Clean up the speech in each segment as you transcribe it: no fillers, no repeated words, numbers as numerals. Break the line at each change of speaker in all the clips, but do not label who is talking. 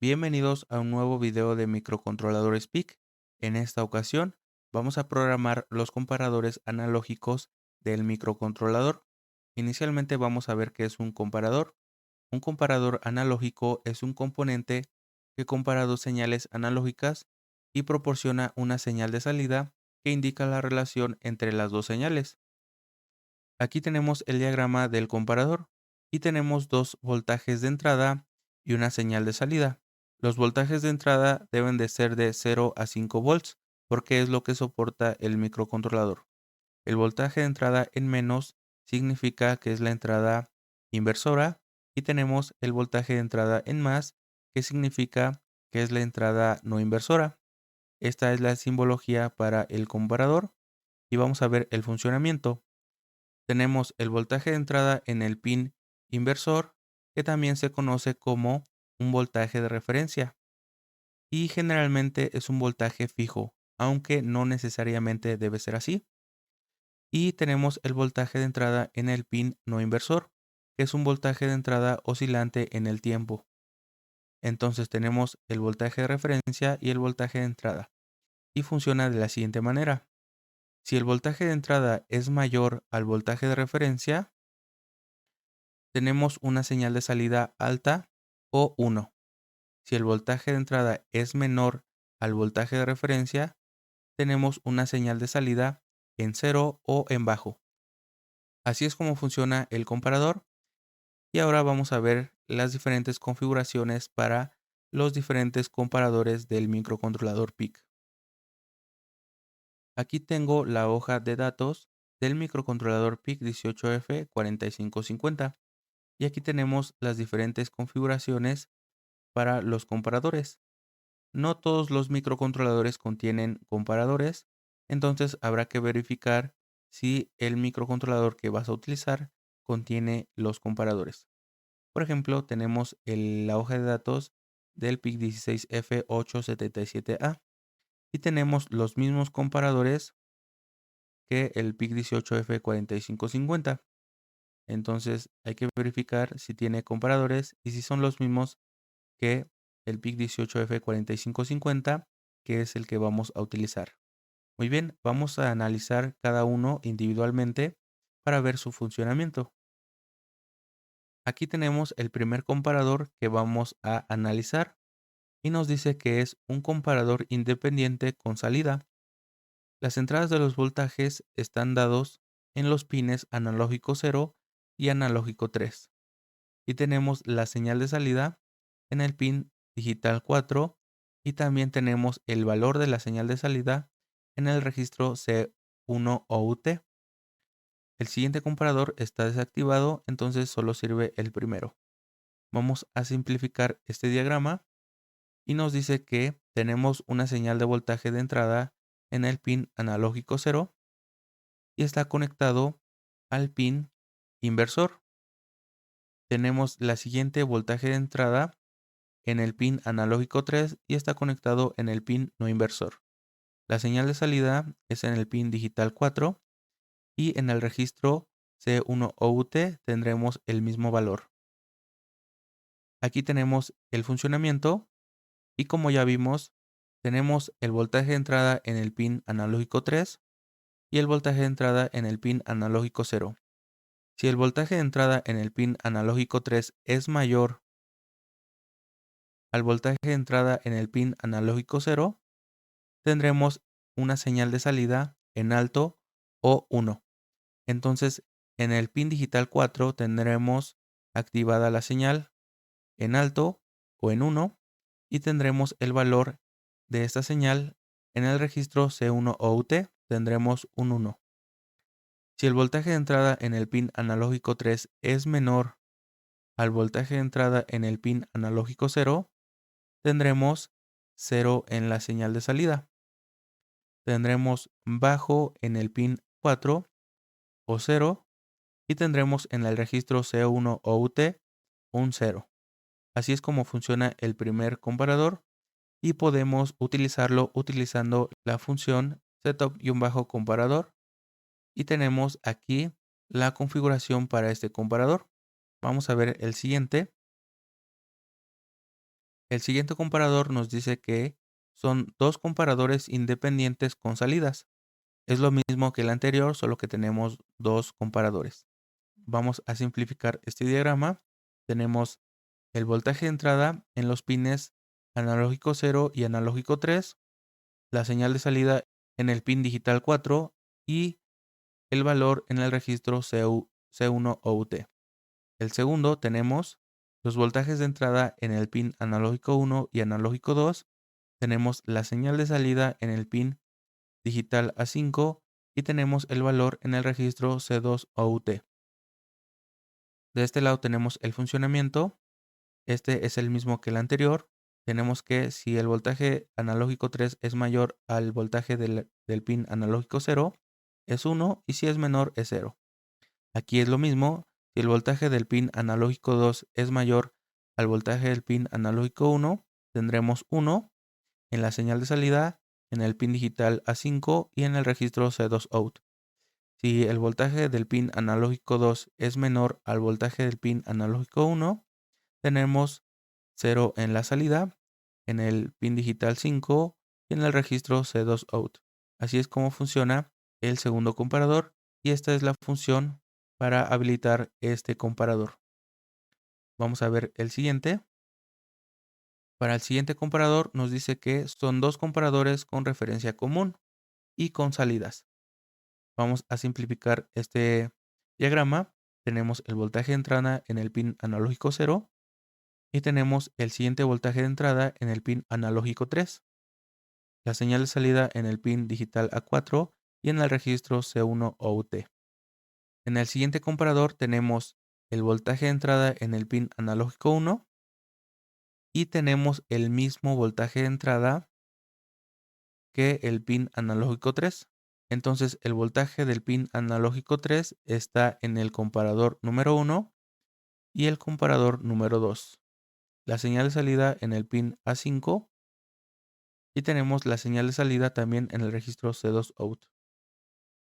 Bienvenidos a un nuevo video de microcontroladores PIC. En esta ocasión vamos a programar los comparadores analógicos del microcontrolador. Inicialmente vamos a ver qué es un comparador. Un comparador analógico es un componente que compara dos señales analógicas y proporciona una señal de salida que indica la relación entre las dos señales. Aquí tenemos el diagrama del comparador y tenemos dos voltajes de entrada y una señal de salida. Los voltajes de entrada deben de ser de 0 a 5 volts porque es lo que soporta el microcontrolador. El voltaje de entrada en menos significa que es la entrada inversora y tenemos el voltaje de entrada en más que significa que es la entrada no inversora. Esta es la simbología para el comparador y vamos a ver el funcionamiento. Tenemos el voltaje de entrada en el pin inversor, que también se conoce como un voltaje de referencia, y generalmente es un voltaje fijo, aunque no necesariamente debe ser así. Y tenemos el voltaje de entrada en el pin no inversor, que es un voltaje de entrada oscilante en el tiempo. Entonces tenemos el voltaje de referencia y el voltaje de entrada, y funciona de la siguiente manera. Si el voltaje de entrada es mayor al voltaje de referencia, tenemos una señal de salida alta o 1. Si el voltaje de entrada es menor al voltaje de referencia, tenemos una señal de salida en 0 o en bajo. Así es como funciona el comparador y ahora vamos a ver las diferentes configuraciones para los diferentes comparadores del microcontrolador PIC. Aquí tengo la hoja de datos del microcontrolador PIC 18F4550 y aquí tenemos las diferentes configuraciones para los comparadores. No todos los microcontroladores contienen comparadores, entonces habrá que verificar si el microcontrolador que vas a utilizar contiene los comparadores. Por ejemplo, tenemos la hoja de datos del PIC16F877A y tenemos los mismos comparadores que el PIC18F4550. Entonces hay que verificar si tiene comparadores y si son los mismos que el PIC 18F4550, que es el que vamos a utilizar. Muy bien, vamos a analizar cada uno individualmente para ver su funcionamiento. Aquí tenemos el primer comparador que vamos a analizar y nos dice que es un comparador independiente con salida. Las entradas de los voltajes están dados en los pines analógico 0 y analógico 3. Y tenemos la señal de salida en el pin digital 4 y también tenemos el valor de la señal de salida en el registro C1OUT. El siguiente comparador está desactivado, entonces solo sirve el primero. Vamos a simplificar este diagrama y nos dice que tenemos una señal de voltaje de entrada en el pin analógico 0 y está conectado al pin inversor. Tenemos la siguiente voltaje de entrada en el pin analógico 3 y está conectado en el pin no inversor. La señal de salida es en el pin digital 4 y en el registro C1OUT tendremos el mismo valor. Aquí tenemos el funcionamiento y como ya vimos, tenemos el voltaje de entrada en el pin analógico 3 y el voltaje de entrada en el pin analógico 0. Si el voltaje de entrada en el pin analógico 3 es mayor al voltaje de entrada en el pin analógico 0, tendremos una señal de salida en alto o 1. Entonces, en el pin digital 4 tendremos activada la señal en alto o en 1 y tendremos el valor de esta señal en el registro C1OUT, tendremos un 1. Si el voltaje de entrada en el pin analógico 3 es menor al voltaje de entrada en el pin analógico 0, tendremos 0 en la señal de salida. Tendremos bajo en el pin 4 o 0 y tendremos en el registro C1OUT un 0. Así es como funciona el primer comparador y podemos utilizarlo utilizando la función setup-comparador y tenemos aquí la configuración para este comparador. Vamos a ver el siguiente. El siguiente comparador nos dice que son dos comparadores independientes con salidas. Es lo mismo que el anterior, solo que tenemos dos comparadores. Vamos a simplificar este diagrama. Tenemos el voltaje de entrada en los pines analógico 0 y analógico 3, la señal de salida en el pin digital 4 y el valor en el registro C1 OUT. El segundo tenemos los voltajes de entrada en el pin analógico 1 y analógico 2. Tenemos la señal de salida en el pin digital A5 y tenemos el valor en el registro C2 OUT. De este lado tenemos el funcionamiento. Este es el mismo que el anterior. Tenemos que si el voltaje analógico 3 es mayor al voltaje del pin analógico 0, es 1 y si es menor es 0. Aquí es lo mismo. Si el voltaje del pin analógico 2 es mayor al voltaje del pin analógico 1, tendremos 1 en la señal de salida, en el pin digital A5 y en el registro C2 OUT. Si el voltaje del pin analógico 2 es menor al voltaje del pin analógico 1, tenemos 0 en la salida, en el pin digital 5 y en el registro C2 OUT. Así es como funciona el segundo comparador y esta es la función para habilitar este comparador. Vamos a ver el siguiente. Para el siguiente comparador nos dice que son dos comparadores con referencia común y con salidas. Vamos a simplificar este diagrama. Tenemos el voltaje de entrada en el pin analógico 0 y tenemos el siguiente voltaje de entrada en el pin analógico 3, la señal de salida en el pin digital A4 y en el registro C1 OUT. En el siguiente comparador tenemos el voltaje de entrada en el pin analógico 1 y tenemos el mismo voltaje de entrada que el pin analógico 3. Entonces el voltaje del pin analógico 3 está en el comparador número 1 y el comparador número 2. La señal de salida en el pin A5 y tenemos la señal de salida también en el registro C2 OUT.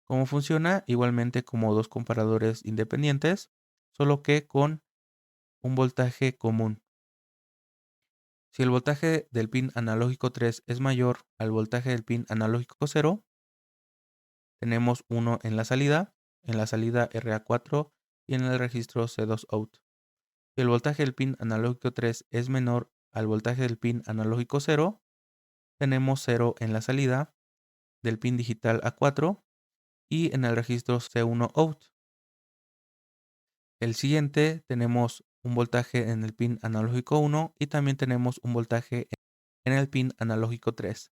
¿Cómo funciona? Igualmente como dos comparadores independientes, solo que con un voltaje común. Si el voltaje del pin analógico 3 es mayor al voltaje del pin analógico 0, tenemos 1 en la salida RA4 y en el registro C2 OUT. Si el voltaje del pin analógico 3 es menor al voltaje del pin analógico 0, tenemos 0 en la salida del pin digital A4 y en el registro C1 OUT. El siguiente tenemos un voltaje en el pin analógico 1 y también tenemos un voltaje en el pin analógico 3.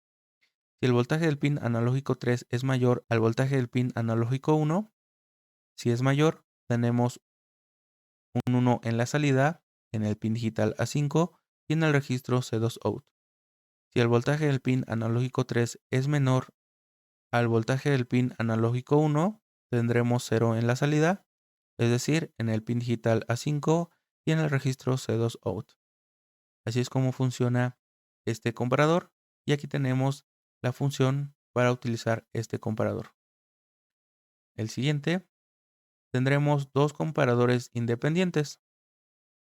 Si el voltaje del pin analógico 3 es mayor al voltaje del pin analógico 1, si es mayor, tenemos un 1 en la salida, en el pin digital A5 y en el registro C2 OUT. Si el voltaje del pin analógico 3 es menor al voltaje del pin analógico 1, tendremos 0 en la salida, es decir, en el pin digital A5 y en el registro C2 OUT. Así es como funciona este comparador y aquí tenemos la función para utilizar este comparador. El siguiente, tendremos dos comparadores independientes.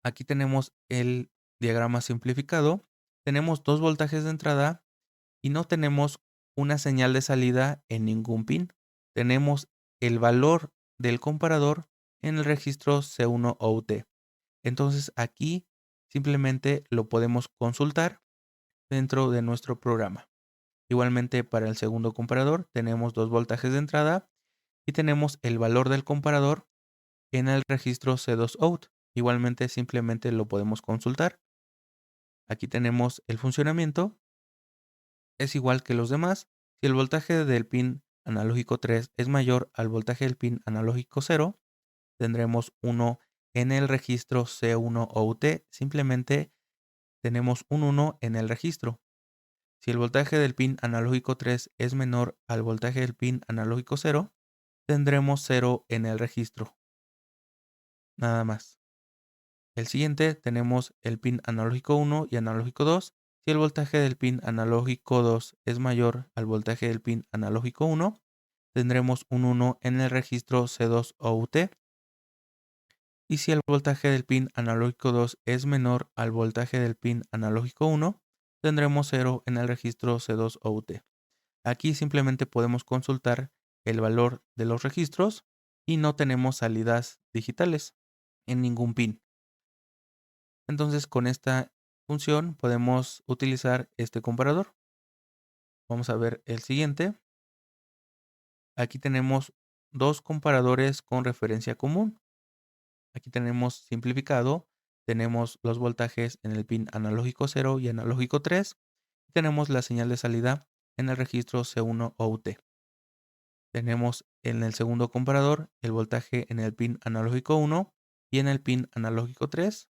Aquí tenemos el diagrama simplificado. Tenemos dos voltajes de entrada y no tenemos una señal de salida en ningún pin. Tenemos el valor del comparador en el registro C1 OUT. Entonces aquí simplemente lo podemos consultar dentro de nuestro programa. Igualmente para el segundo comparador tenemos dos voltajes de entrada y tenemos el valor del comparador en el registro C2 OUT. Igualmente simplemente lo podemos consultar. Aquí tenemos el funcionamiento. Es igual que los demás. Si el voltaje del pin analógico 3 es mayor al voltaje del pin analógico 0, tendremos 1 en el registro C1 OUT. Simplemente tenemos un 1 en el registro. Si el voltaje del pin analógico 3 es menor al voltaje del pin analógico 0, tendremos 0 en el registro. Nada más. El siguiente tenemos el pin analógico 1 y analógico 2. Si el voltaje del pin analógico 2 es mayor al voltaje del pin analógico 1, tendremos un 1 en el registro C2 OUT. Y si el voltaje del pin analógico 2 es menor al voltaje del pin analógico 1, tendremos 0 en el registro C2OUT. Aquí simplemente podemos consultar el valor de los registros y no tenemos salidas digitales en ningún pin. Entonces con esta función podemos utilizar este comparador. Vamos a ver el siguiente. Aquí tenemos dos comparadores con referencia común. Aquí tenemos simplificado. Tenemos los voltajes en el pin analógico 0 y analógico 3. Y tenemos la señal de salida en el registro C1OUT. Tenemos en el segundo comparador el voltaje en el pin analógico 1 y en el pin analógico 3.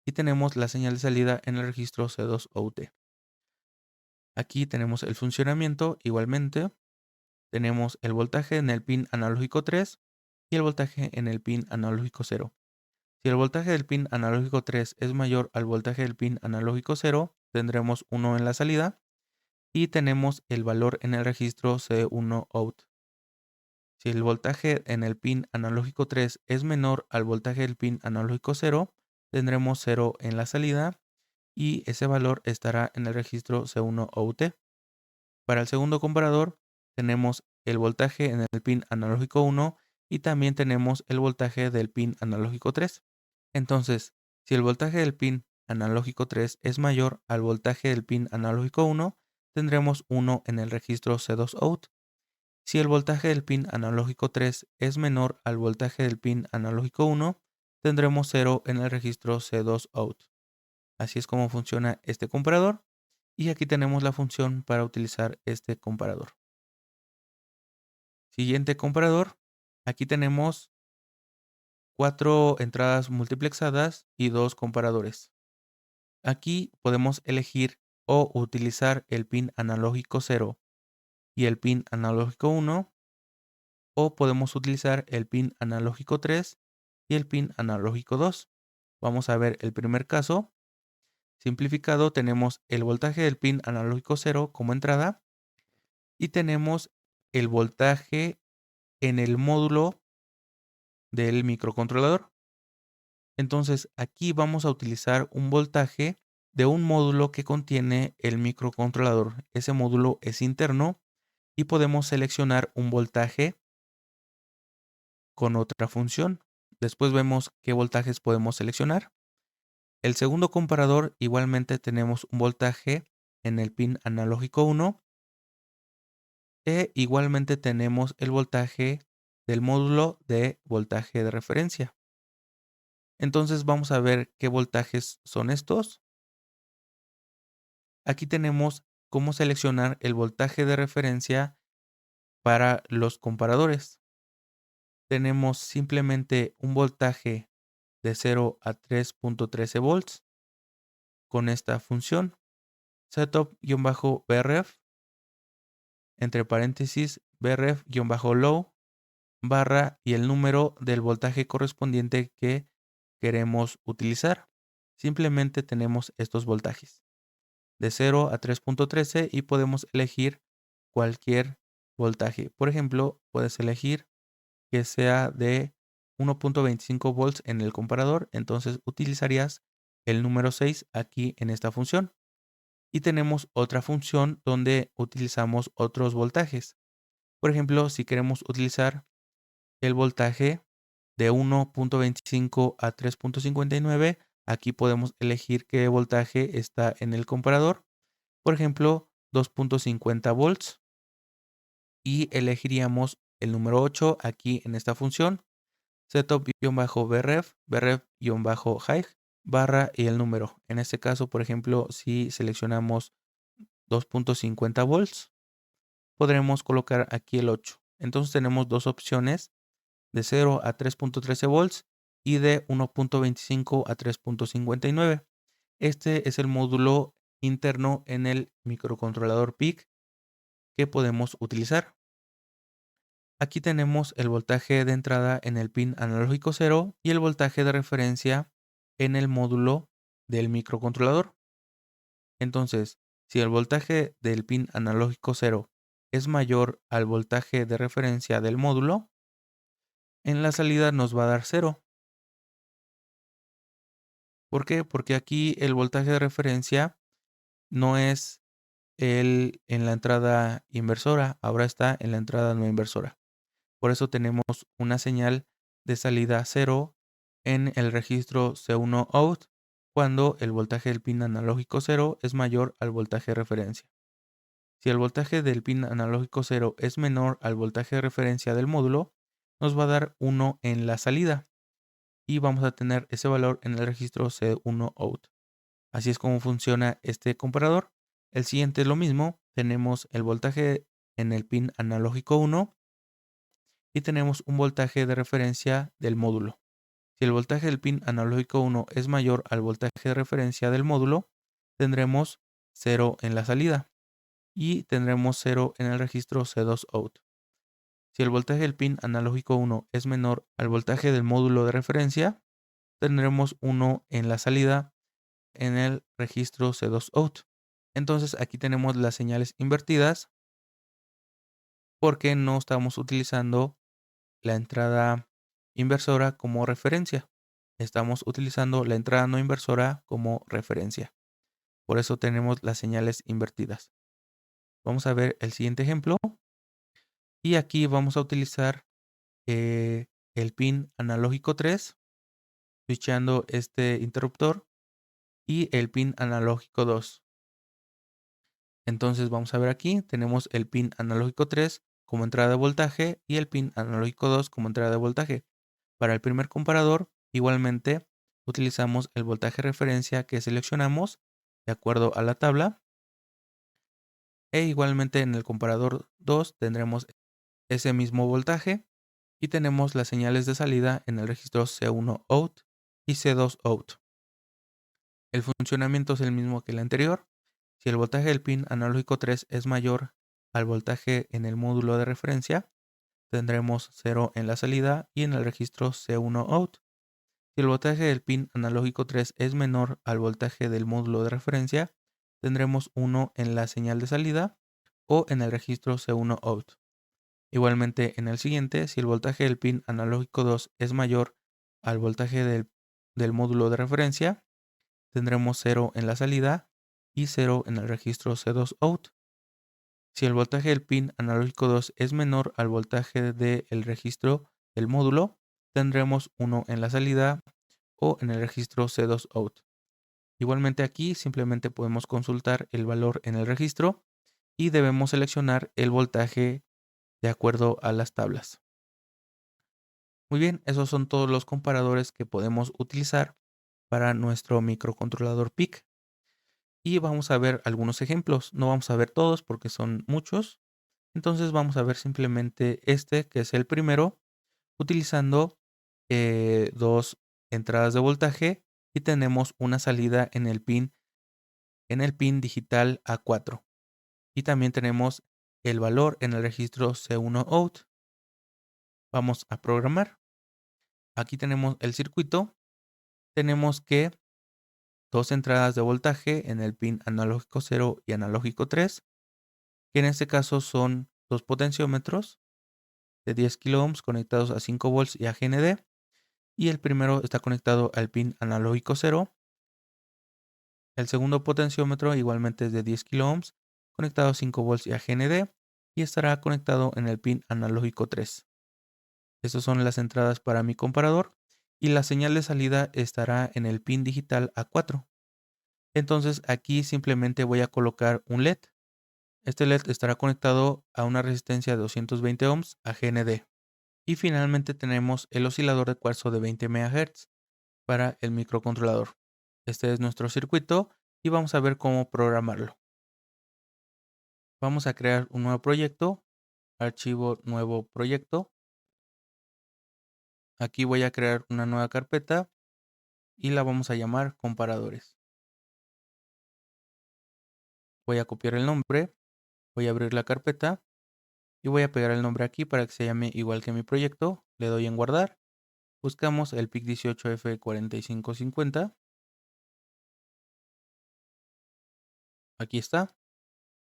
Y tenemos la señal de salida en el registro C2OUT. Aquí tenemos el funcionamiento igualmente. Tenemos el voltaje en el pin analógico 3 y el voltaje en el pin analógico 0. Si el voltaje del pin analógico 3 es mayor al voltaje del pin analógico 0, tendremos 1 en la salida y tenemos el valor en el registro C1OUT. Si el voltaje en el pin analógico 3 es menor al voltaje del pin analógico 0, tendremos 0 en la salida y ese valor estará en el registro C1OUT. Para el segundo comparador tenemos el voltaje en el pin analógico 1 y también tenemos el voltaje del pin analógico 3. Entonces, si el voltaje del pin analógico 3 es mayor al voltaje del pin analógico 1, tendremos 1 en el registro C2OUT. Si el voltaje del pin analógico 3 es menor al voltaje del pin analógico 1, tendremos 0 en el registro C2OUT. Así es como funciona este comparador. Y aquí tenemos la función para utilizar este comparador. Siguiente comparador. Aquí tenemos 4 entradas multiplexadas y 2 comparadores. Aquí podemos elegir o utilizar el pin analógico 0 y el pin analógico 1, o podemos utilizar el pin analógico 3 y el pin analógico 2. Vamos a ver el primer caso. Simplificado, tenemos el voltaje del pin analógico 0 como entrada y tenemos el voltaje en el módulo del microcontrolador. Entonces aquí vamos a utilizar un voltaje de un módulo que contiene el microcontrolador. Ese módulo es interno y podemos seleccionar un voltaje con otra función. Después vemos qué voltajes podemos seleccionar. El segundo comparador igualmente tenemos un voltaje en el pin analógico 1 e igualmente tenemos el voltaje del módulo de voltaje de referencia. Entonces vamos a ver qué voltajes son estos. Aquí tenemos cómo seleccionar el voltaje de referencia para los comparadores. Tenemos simplemente un voltaje de 0 a 3.13 volts con esta función setup-bref entre paréntesis bref-low barra y el número del voltaje correspondiente que queremos utilizar. Simplemente tenemos estos voltajes de 0 a 3.13 y podemos elegir cualquier voltaje. Por ejemplo, puedes elegir que sea de 1.25 volts en el comparador, entonces utilizarías el número 6 aquí en esta función. Y tenemos otra función donde utilizamos otros voltajes. Por ejemplo, si queremos utilizar el voltaje de 1.25 a 3.59, aquí podemos elegir qué voltaje está en el comparador. Por ejemplo, 2.50 volts. Y elegiríamos el número 8 aquí en esta función. Setup-bref, bref-high, barra y el número. En este caso, por ejemplo, si seleccionamos 2.50 volts, podremos colocar aquí el 8. Entonces tenemos dos opciones de 0 a 3.13 volts y de 1.25 a 3.59. Este es el módulo interno en el microcontrolador PIC que podemos utilizar. Aquí tenemos el voltaje de entrada en el pin analógico 0 y el voltaje de referencia en el módulo del microcontrolador. Entonces, si el voltaje del pin analógico 0 es mayor al voltaje de referencia del módulo, En la salida nos va a dar 0. ¿Por qué? Porque aquí el voltaje de referencia no es en la entrada inversora, ahora está en la entrada no inversora. Por eso tenemos una señal de salida 0 en el registro C1 out cuando el voltaje del pin analógico 0 es mayor al voltaje de referencia. Si el voltaje del pin analógico 0 es menor al voltaje de referencia del módulo, nos va a dar 1 en la salida y vamos a tener ese valor en el registro C1 out. Así es como funciona este comparador. El siguiente es lo mismo. Tenemos el voltaje en el pin analógico 1 y tenemos un voltaje de referencia del módulo. Si el voltaje del pin analógico 1 es mayor al voltaje de referencia del módulo, tendremos 0 en la salida y tendremos 0 en el registro C2 out. Si el voltaje del pin analógico 1 es menor al voltaje del módulo de referencia, tendremos 1 en la salida en el registro C2 out. Entonces aquí tenemos las señales invertidas porque no estamos utilizando la entrada inversora como referencia. Estamos utilizando la entrada no inversora como referencia. Por eso tenemos las señales invertidas. Vamos a ver el siguiente ejemplo. Y aquí vamos a utilizar el pin analógico 3, switchando este interruptor, y el pin analógico 2. Entonces vamos a ver aquí, tenemos el pin analógico 3 como entrada de voltaje y el pin analógico 2 como entrada de voltaje. Para el primer comparador, igualmente utilizamos el voltaje referencia que seleccionamos de acuerdo a la tabla. E igualmente en el comparador 2 tendremos ese mismo voltaje y tenemos las señales de salida en el registro C1 out y C2 out. El funcionamiento es el mismo que el anterior. Si el voltaje del pin analógico 3 es mayor al voltaje en el módulo de referencia, tendremos 0 en la salida y en el registro C1 out. Si el voltaje del pin analógico 3 es menor al voltaje del módulo de referencia, tendremos 1 en la señal de salida o en el registro C1 out. Igualmente en el siguiente, si el voltaje del pin analógico 2 es mayor al voltaje del módulo de referencia, tendremos 0 en la salida y 0 en el registro C2 out. Si el voltaje del pin analógico 2 es menor al voltaje del registro del módulo, tendremos 1 en la salida o en el registro C2 out. Igualmente aquí simplemente podemos consultar el valor en el registro y debemos seleccionar el voltaje de acuerdo a las tablas. Muy bien, esos son todos los comparadores que podemos utilizar para nuestro microcontrolador PIC. Y vamos a ver algunos ejemplos. No vamos a ver todos porque son muchos. Entonces vamos a ver simplemente este, que es el primero, utilizando dos entradas de voltaje y tenemos una salida en el pin digital A4. Y también tenemos el valor en el registro C1 out. Vamos a programar. Aquí tenemos el circuito. Tenemos que dos entradas de voltaje en el pin analógico 0 y analógico 3, que en este caso son dos potenciómetros de 10 kilo ohms conectados a 5 volts y a GND. Y el primero está conectado al pin analógico 0. El segundo potenciómetro igualmente es de 10 kilo ohms conectado a 5 volts y a GND y estará conectado en el pin analógico 3. Estas son las entradas para mi comparador y la señal de salida estará en el pin digital A4. Entonces aquí simplemente voy a colocar un LED. Este LED estará conectado a una resistencia de 220 ohms a GND. Y finalmente tenemos el oscilador de cuarzo de 20 MHz para el microcontrolador. Este es nuestro circuito y vamos a ver cómo programarlo. Vamos a crear un nuevo proyecto, archivo nuevo proyecto. Aquí voy a crear una nueva carpeta y la vamos a llamar comparadores. Voy a copiar el nombre, voy a abrir la carpeta y voy a pegar el nombre aquí para que se llame igual que mi proyecto. Le doy en guardar. Buscamos el PIC18F4550. Aquí está.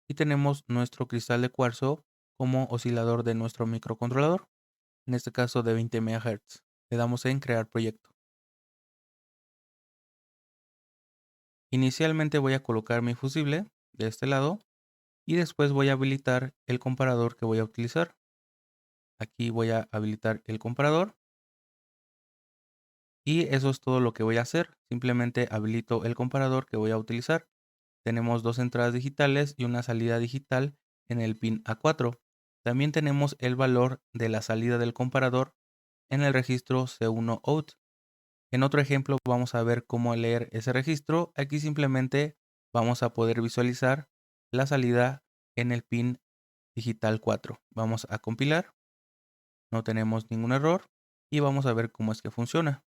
Y tenemos nuestro cristal de cuarzo como oscilador de nuestro microcontrolador. en este caso de 20 MHz. Le damos en crear proyecto. Inicialmente voy a colocar mi fusible de este lado y después voy a habilitar el comparador que voy a utilizar. Aquí voy a habilitar el comparador y eso es todo lo que voy a hacer. Simplemente habilito el comparador que voy a utilizar. Tenemos dos entradas digitales y una salida digital en el pin A4. También tenemos el valor de la salida del comparador en el registro C1 out. En otro ejemplo vamos a ver cómo leer ese registro. Aquí simplemente vamos a poder visualizar la salida en el pin digital 4. Vamos a compilar. No tenemos ningún error y vamos a ver cómo es que funciona.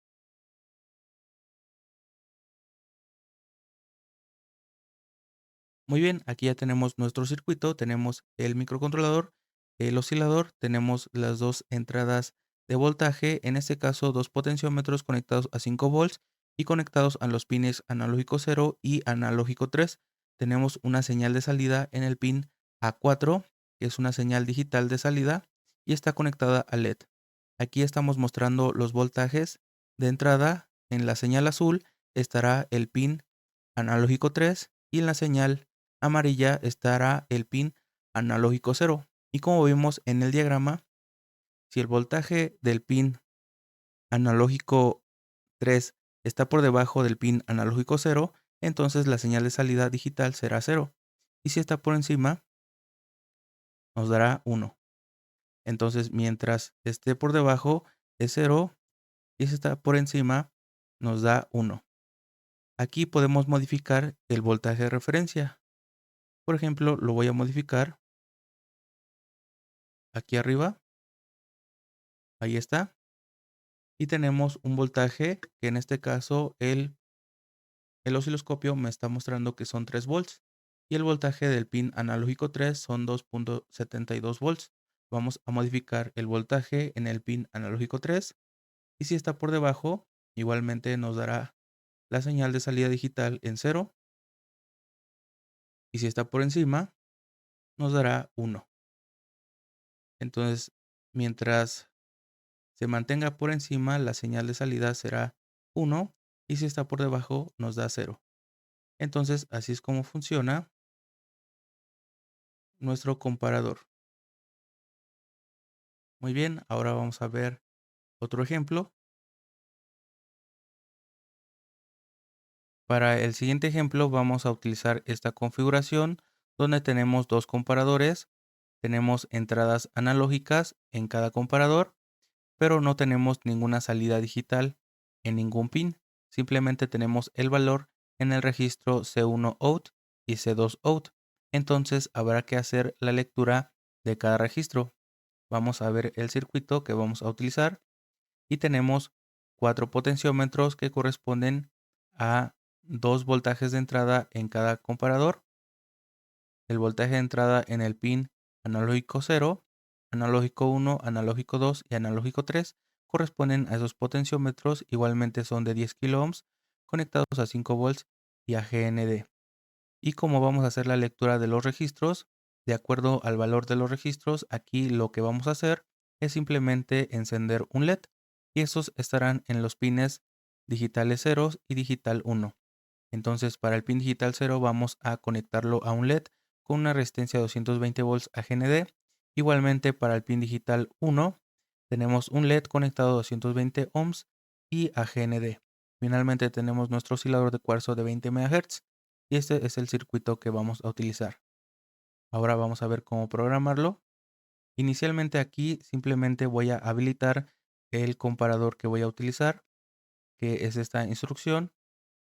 Muy bien, aquí ya tenemos nuestro circuito, tenemos el microcontrolador, el oscilador, tenemos las dos entradas de voltaje, en este caso dos potenciómetros conectados a 5 volts y conectados a los pines analógico 0 y analógico 3. Tenemos una señal de salida en el pin A4, que es una señal digital de salida y está conectada al LED. Aquí estamos mostrando los voltajes de entrada. En la señal azul estará el pin analógico 3 y en la señal amarilla estará el pin analógico 0. Y como vimos en el diagrama, si el voltaje del pin analógico 3 está por debajo del pin analógico 0, entonces la señal de salida digital será 0. Y si está por encima, nos dará 1. Entonces, mientras esté por debajo es 0 y si está por encima, nos da 1. Aquí podemos modificar el voltaje de referencia. Por ejemplo, lo voy a modificar aquí arriba. Ahí está. Y tenemos un voltaje que en este caso el osciloscopio me está mostrando que son 3 volts. Y el voltaje del pin analógico 3 son 2.72 volts. Vamos a modificar el voltaje en el pin analógico 3. Y si está por debajo, igualmente nos dará la señal de salida digital en 0. Y si está por encima, nos dará 1. Entonces, mientras se mantenga por encima, la señal de salida será 1 y si está por debajo nos da 0. Entonces, así es como funciona nuestro comparador. Muy bien, ahora vamos a ver otro ejemplo. Para el siguiente ejemplo vamos a utilizar esta configuración donde tenemos dos comparadores. Tenemos entradas analógicas en cada comparador, pero no tenemos ninguna salida digital en ningún pin. Simplemente tenemos el valor en el registro C1 out y C2 out. Entonces habrá que hacer la lectura de cada registro. Vamos a ver el circuito que vamos a utilizar y tenemos 4 potenciómetros que corresponden a 2 voltajes de entrada en cada comparador. El voltaje de entrada en el pin analógico 0, analógico 1, analógico 2 y analógico 3 corresponden a esos potenciómetros, igualmente son de 10 kilo ohms conectados a 5 volts y a GND. Y como vamos a hacer la lectura de los registros, de acuerdo al valor de los registros, aquí lo que vamos a hacer es simplemente encender un LED y esos estarán en los pines digitales 0 y digital 1. Entonces para el pin digital 0 vamos a conectarlo a un LED con una resistencia de 220 volts a GND. Igualmente para el pin digital 1 tenemos un LED conectado a 220 ohms y a GND. Finalmente tenemos nuestro oscilador de cuarzo de 20 MHz y este es el circuito que vamos a utilizar. Ahora vamos a ver cómo programarlo. Inicialmente aquí simplemente voy a habilitar el comparador que voy a utilizar, que es esta instrucción.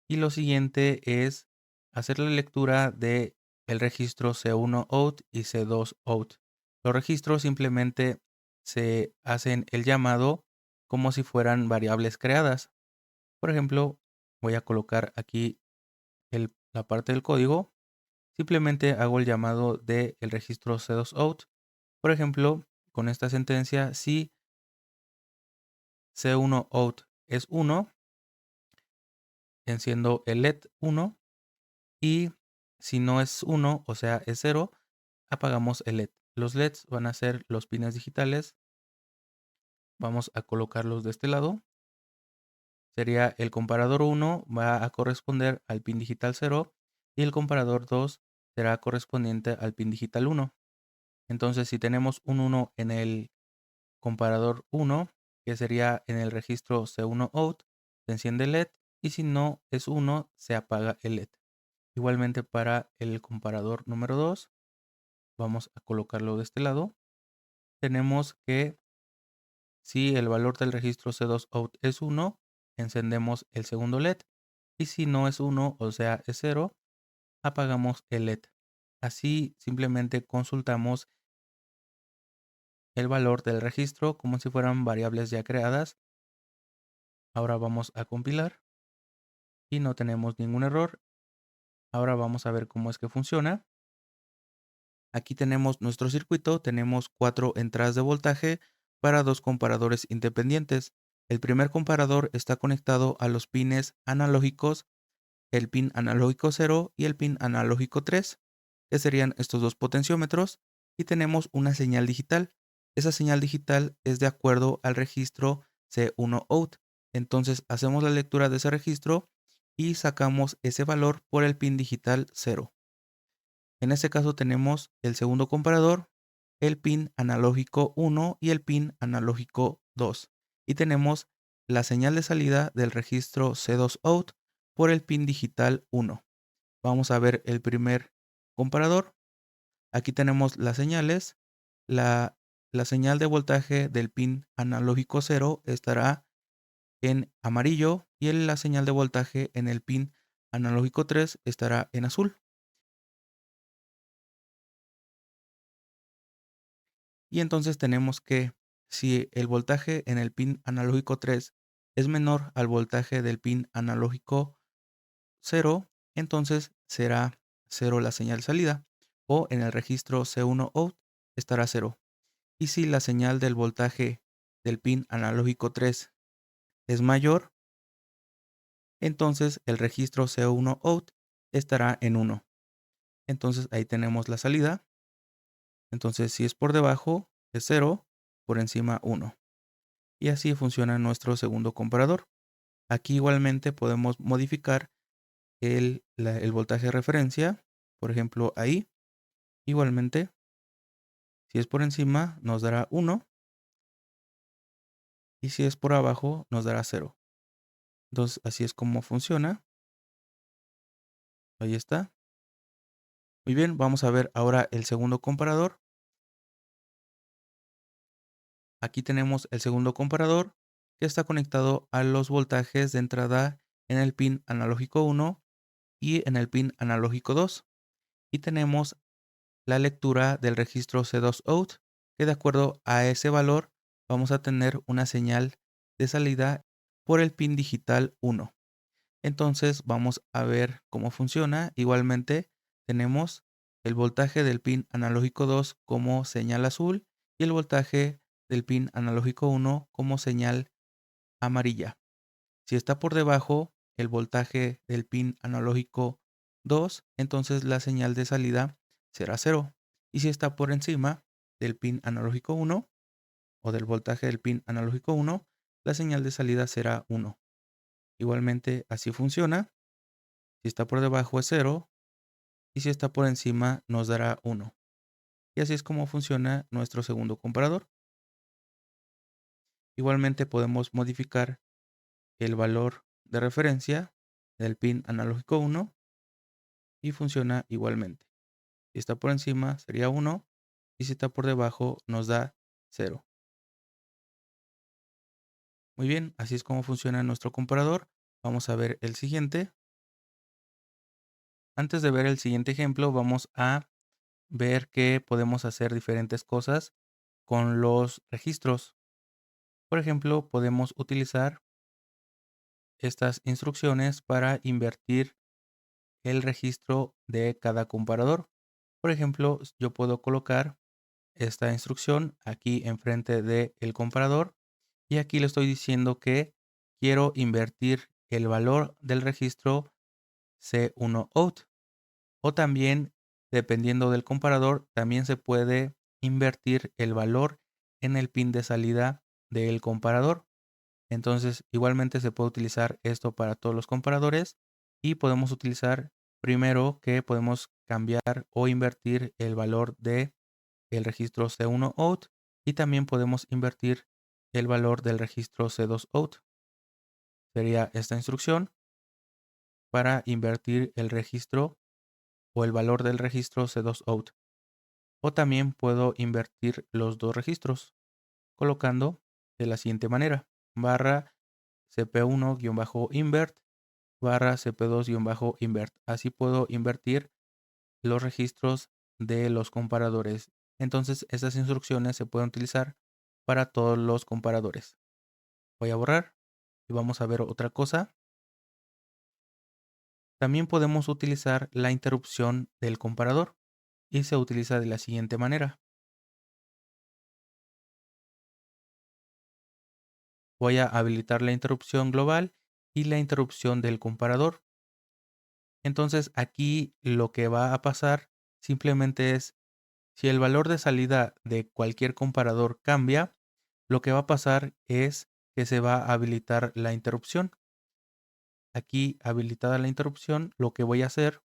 Y lo siguiente es hacer la lectura de el registro C1 out y C2 out. Los registros simplemente se hacen el llamado como si fueran variables creadas. Por ejemplo, voy a colocar aquí la parte del código. Simplemente hago el llamado del registro C2 out. Por ejemplo, con esta sentencia, si C1 out es 1, enciendo el LED 1 y si no es 1, o sea, es 0, apagamos el LED. Los LEDs van a ser los pines digitales Vamos a colocarlos de este lado. Sería el comparador 1 va a corresponder al pin digital 0 y el comparador 2 será correspondiente al pin digital 1. Entonces, si tenemos un 1 en el comparador 1, que sería en el registro C1 out, se enciende el LED y si no es 1, se apaga el LED. Igualmente para el comparador número 2, vamos a colocarlo de este lado. Tenemos que si el valor del registro C2 out es 1, encendemos el segundo LED y si no es 1, o sea es 0, apagamos el LED. Así simplemente consultamos el valor del registro como si fueran variables ya creadas. Ahora vamos a compilar y no tenemos ningún error. Ahora vamos a ver cómo es que funciona. Aquí tenemos nuestro circuito, tenemos 4 entradas de voltaje para 2 comparadores independientes. El primer comparador está conectado a los pines analógicos, el pin analógico 0 y el pin analógico 3, que serían estos dos potenciómetros, y tenemos una señal digital. Esa señal digital es de acuerdo al registro C1 out. Entonces hacemos la lectura de ese registro y sacamos ese valor por el pin digital 0. En este caso tenemos el segundo comparador, el pin analógico 1 y el pin analógico 2. Y tenemos la señal de salida del registro C2 out por el pin digital 1. Vamos a ver el primer comparador. Aquí tenemos las señales. La señal de voltaje del pin analógico 0 estará en amarillo y la señal de voltaje en el pin analógico 3 estará en azul. Y entonces tenemos que si el voltaje en el pin analógico 3 es menor al voltaje del pin analógico 0, entonces será 0 la señal salida o en el registro C1 out estará 0. Y si la señal del voltaje del pin analógico 3 es mayor, entonces el registro C1 out estará en 1. Entonces ahí tenemos la salida. Entonces si es por debajo es 0, por encima 1. Y así funciona nuestro segundo comparador. Aquí igualmente podemos modificar el voltaje de referencia. Por ejemplo, ahí igualmente, si es por encima nos dará 1 y si es por abajo nos dará 0. Entonces así es como funciona. Ahí está. Muy bien, vamos a ver ahora el segundo comparador. Aquí tenemos el segundo comparador que está conectado a los voltajes de entrada en el pin analógico 1 y en el pin analógico 2. Y tenemos la lectura del registro C2 out, que de acuerdo a ese valor vamos a tener una señal de salida por el pin digital 1. Entonces vamos a ver cómo funciona. Igualmente tenemos el voltaje del pin analógico 2 como señal azul y el voltaje del pin analógico 1 como señal amarilla. Si está por debajo el voltaje del pin analógico 2, entonces la señal de salida será 0. Y si está por encima del pin analógico 1 o del voltaje del pin analógico 1, la señal de salida será 1. Igualmente así funciona. Si está por debajo es 0 y si está por encima nos dará 1. Y así es como funciona nuestro segundo comparador. Igualmente podemos modificar el valor de referencia del pin analógico 1 y funciona igualmente. Si está por encima sería 1 y si está por debajo nos da 0. Muy bien, así es como funciona nuestro comparador. Vamos a ver el siguiente. Antes de ver el siguiente ejemplo, vamos a ver que podemos hacer diferentes cosas con los registros. Por ejemplo, podemos utilizar estas instrucciones para invertir el registro de cada comparador. Por ejemplo, yo puedo colocar esta instrucción aquí enfrente del comparador y aquí le estoy diciendo que quiero invertir el valor del registro C1 out. O también, dependiendo del comparador, también se puede invertir el valor en el pin de salida del comparador. Entonces, igualmente se puede utilizar esto para todos los comparadores y podemos utilizar primero que podemos cambiar o invertir el valor de el registro C1 out y también podemos invertir el valor del registro C2 out. Sería esta instrucción para invertir el registro o el valor del registro C2 out. O también puedo invertir los dos registros colocando de la siguiente manera: barra cp1-invert barra cp2-invert. Así puedo invertir los registros de los comparadores. Entonces estas instrucciones se pueden utilizar para todos los comparadores. Voy a borrar y vamos a ver otra cosa. También podemos utilizar la interrupción del comparador y se utiliza de la siguiente manera. Voy a habilitar la interrupción global y la interrupción del comparador. Entonces aquí lo que va a pasar simplemente es, si el valor de salida de cualquier comparador cambia, lo que va a pasar es que se va a habilitar la interrupción. Aquí habilitada la interrupción, lo que voy a hacer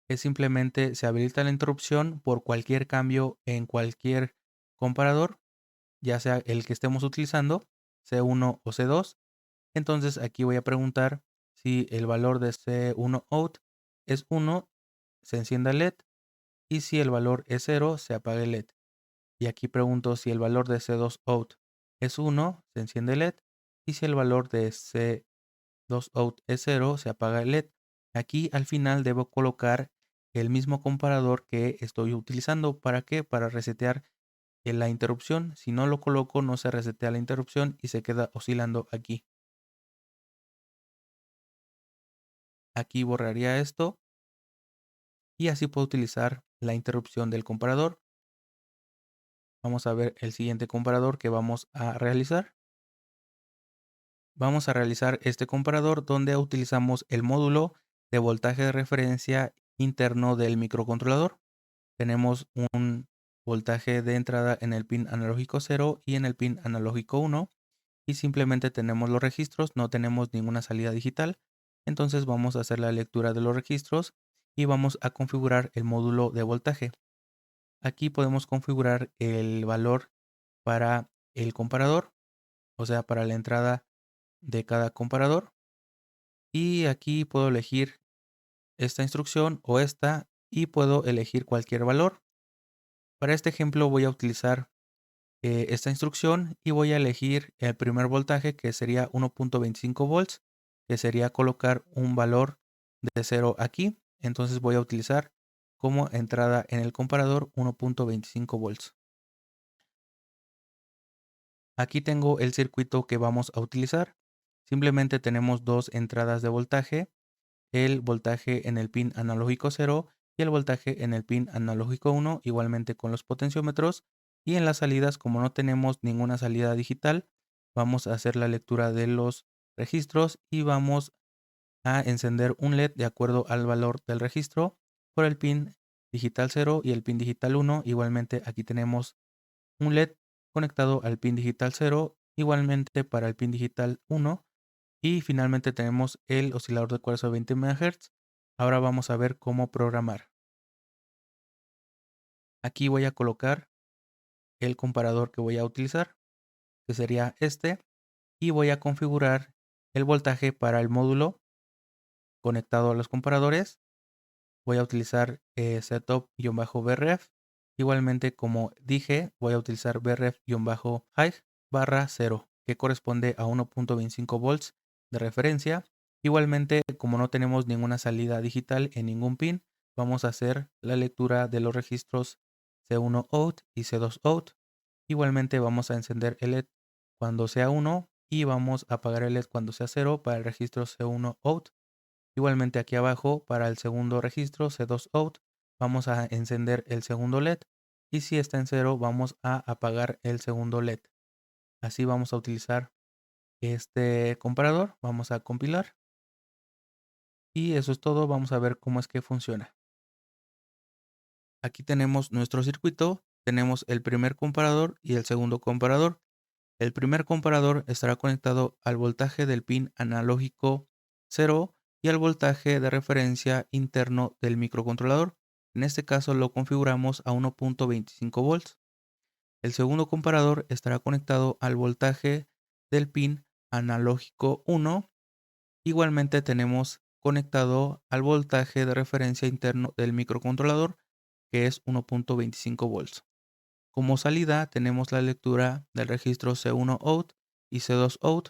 es simplemente se habilita la interrupción por cualquier cambio en cualquier comparador, ya sea el que estemos utilizando, C1 o C2. Entonces aquí voy a preguntar si el valor de C1 out es 1, se encienda el LED, y si el valor es 0, se apaga el LED. Y aquí pregunto si el valor de C2 out es 1, se enciende el LED, y si el valor de C2 out es 0, se apaga el LED. Aquí al final debo colocar el mismo comparador que estoy utilizando. ¿Para qué? Para resetear la interrupción. Si no lo coloco, no se resetea la interrupción y se queda oscilando aquí. Aquí borraría esto y así puedo utilizar la interrupción del comparador. Vamos a ver el siguiente comparador que vamos a realizar. Vamos a realizar este comparador donde utilizamos el módulo de voltaje de referencia interno del microcontrolador. Tenemos un voltaje de entrada en el pin analógico 0 y en el pin analógico 1 y simplemente tenemos los registros, no tenemos ninguna salida digital. Entonces vamos a hacer la lectura de los registros y vamos a configurar el módulo de voltaje. Aquí podemos configurar el valor para el comparador, o sea, para la entrada de cada comparador. Y aquí puedo elegir esta instrucción o esta y puedo elegir cualquier valor. Para este ejemplo voy a utilizar esta instrucción y voy a elegir el primer voltaje, que sería 1.25 volts, que sería colocar un valor de 0 aquí. Entonces voy a utilizar como entrada en el comparador 1.25 volts. Aquí tengo el circuito que vamos a utilizar. Simplemente tenemos dos entradas de voltaje, el voltaje en el pin analógico 0 y el voltaje en el pin analógico 1, igualmente con los potenciómetros. Y en las salidas, como no tenemos ninguna salida digital, vamos a hacer la lectura de los registros y vamos a encender un LED de acuerdo al valor del registro por el pin digital 0 y el pin digital 1. Igualmente aquí tenemos un LED conectado al pin digital 0, igualmente para el pin digital 1. Y finalmente tenemos el oscilador de cuarzo de 20 MHz. Ahora vamos a ver cómo programar. Aquí voy a colocar el comparador que voy a utilizar, que sería este, y voy a configurar el voltaje para el módulo conectado a los comparadores. Voy a utilizar setup-bref. Igualmente, como dije, voy a utilizar bref-high barra 0, que corresponde a 1.25 volts de referencia. Igualmente, como no tenemos ninguna salida digital en ningún pin, vamos a hacer la lectura de los registros C1 out y C2 out. Igualmente vamos a encender el LED cuando sea 1 y vamos a apagar el LED cuando sea 0 para el registro C1 out. Igualmente aquí abajo para el segundo registro C2 out vamos a encender el segundo LED y si está en 0 vamos a apagar el segundo LED. Así vamos a utilizar este comparador. Vamos a compilar. Y eso es todo. Vamos a ver cómo es que funciona. Aquí tenemos nuestro circuito. Tenemos el primer comparador y el segundo comparador. El primer comparador estará conectado al voltaje del pin analógico 0 y al voltaje de referencia interno del microcontrolador. En este caso lo configuramos a 1.25 volts. El segundo comparador estará conectado al voltaje del pin analógico 1. Igualmente tenemos conectado al voltaje de referencia interno del microcontrolador, que es 1.25 volts. Como salida tenemos la lectura del registro C1 out y C2 out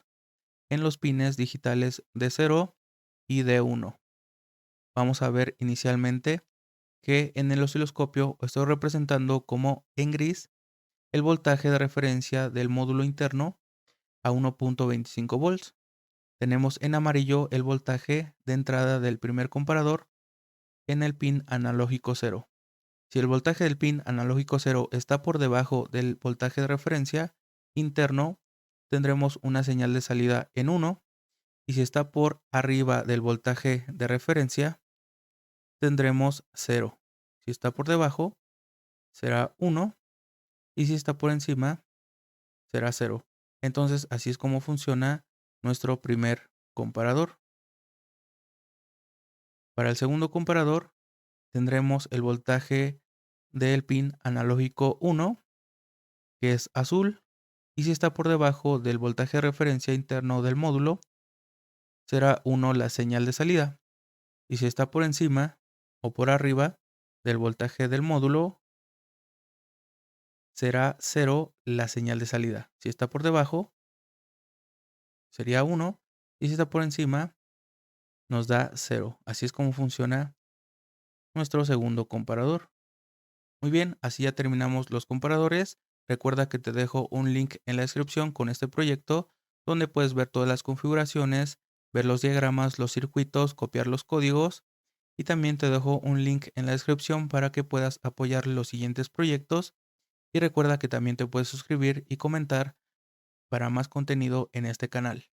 en los pines digitales D0 y D1. Vamos a ver inicialmente que en el osciloscopio estoy representando como en gris el voltaje de referencia del módulo interno a 1.25 volts. Tenemos en amarillo el voltaje de entrada del primer comparador en el pin analógico 0. Si el voltaje del pin analógico 0 está por debajo del voltaje de referencia interno, tendremos una señal de salida en 1, y si está por arriba del voltaje de referencia, tendremos 0. Si está por debajo, será 1, y si está por encima, será 0. Entonces, así es como funciona nuestro primer comparador. Para el segundo comparador, tendremos el voltaje del pin analógico 1, que es azul, y si está por debajo del voltaje de referencia interno del módulo, será 1 la señal de salida. Y si está por encima o por arriba del voltaje del módulo, será 0 la señal de salida. Si está por debajo, sería 1, y si está por encima, nos da 0. Así es como funciona nuestro segundo comparador. Muy bien, así ya terminamos los comparadores. Recuerda que te dejo un link en la descripción con este proyecto donde puedes ver todas las configuraciones, ver los diagramas, los circuitos, copiar los códigos, y también te dejo un link en la descripción para que puedas apoyar los siguientes proyectos, y recuerda que también te puedes suscribir y comentar para más contenido en este canal.